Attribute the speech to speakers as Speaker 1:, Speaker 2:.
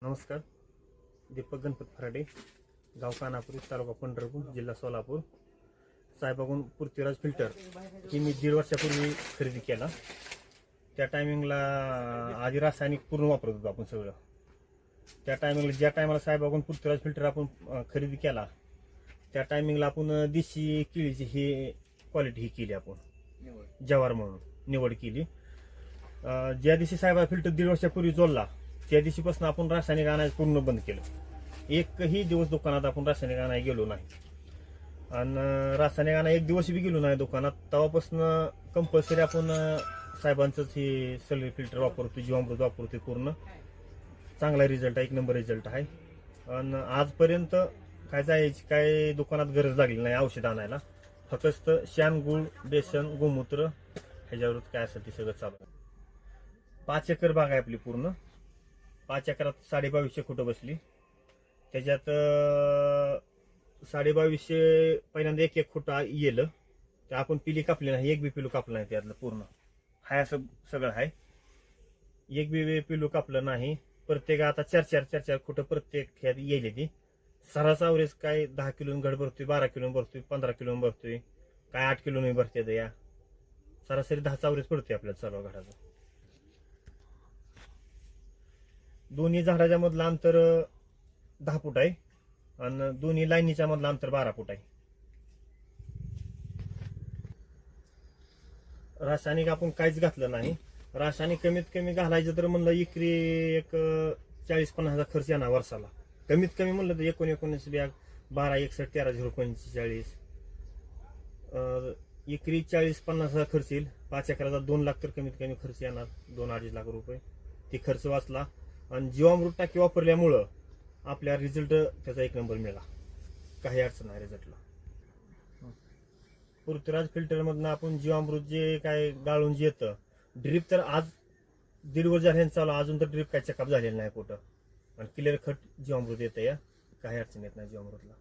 Speaker 1: नमस्कार. दीपक गणपत फराडे, गाव कानापूर, तालुका पंढरपूर, जिल्हा सोलापूर. साहेबाकडून पृथ्वीराज फिल्टर ही मी 1.5 वर्षापूर्वी खरेदी केला. त्या टायमिंगला आधी रासायनिक पूर्ण वापरत होतो आपण सगळं. त्या टायमिंगला ज्या टायमाला साहेबाकडून पृथ्वीराज फिल्टर आपण खरेदी केला त्या टायमिंगला आपण देशी केळीची ही क्वालिटी ही केली, आपण जवार म्हणून निवड केली. ज्या दिवशी साहेबा फिल्टर 1.5 वर्षापूर्वी जोडला त्या दिवशीपासून आपण रासायनिक आणायचं पूर्ण बंद केलं. एकही दिवस दुकानात आपण रासायनिक आणायला गेलो नाही आणि रासायनिक आणायला एक दिवस बी गेलो नाही दुकानात. तेव्हापासून कंपल्सरी आपण साहेबांचंच हे सगळे फिल्टर वापरतो, जीवामृत वापरतो. पूर्ण चांगला रिझल्ट आहे, 1 नंबर रिझल्ट आहे. आणि आजपर्यंत काय जायची काय दुकानात गरज लागली नाही औषध आणायला. फक्त शान, गुळ, बेसन, गोमूत्र ह्याच्यावर काय असेल ते सगळं चालू. 5 एकर बाग आहे आपली पूर्ण. 5 एकरात 2250 खुटं बसली. त्याच्यात 2250 पहिल्यांदा एक खुटा येलं ते आपण पिली कापली नाही, एक बी पिलू कापलं नाही. त्यातलं पूर्ण हाय असं सगळं आहे, एक बी पिलू कापलं नाही. प्रत्येक आता 4 खुटं प्रत्येक ह्यात येईल. ती सरास अवरेज काय 10 किलो घड भरतोय, 12 किलो भरतोय, 15 किलो भरतोय, काय 8 किलो भरते. या सरासरी 10चा अवरेज पडतोय आपल्याला सर्व घडाचं. दोन्ही झाडाच्या मधलं अंतर 10 फूट आहे आणि दोन्ही लाईनीच्या मधलं अंतर 12 फूट आहे. रासायनिक आपण काहीच घातलं नाही. रासायनिक कमीत कमी घालायचं तर म्हणलं एकरी एक 40-50 हजार खर्च येणार वर्षाला. कमीत कमी म्हणलं तर 19 बॅग 12 61 13 045 एकरी 40-50 हजार खर्च येईल. 5 एकराचा 2 लाख तर कमीत कमी खर्च येणार, 2-2.5 लाख रुपये ते खर्च वाचला. आणि जीवामृत टाकी वापरल्यामुळं आपल्या रिझल्ट त्याचा 1 नंबर मिळाला, काही अडचण नाही रिझल्टला. पृथ्वीराज फिल्टर मधनं आपण जीवामृत जे काय गाळून जे येतं, ड्रीप तर आज 1.5 वर्ष झाले चालू, अजून तर ड्रीप काय चेकअप झालेलं नाही कुठं. आणि क्लिअर खट जीवामृत येतं, या काही अडचण येत नाही जीवामृतला.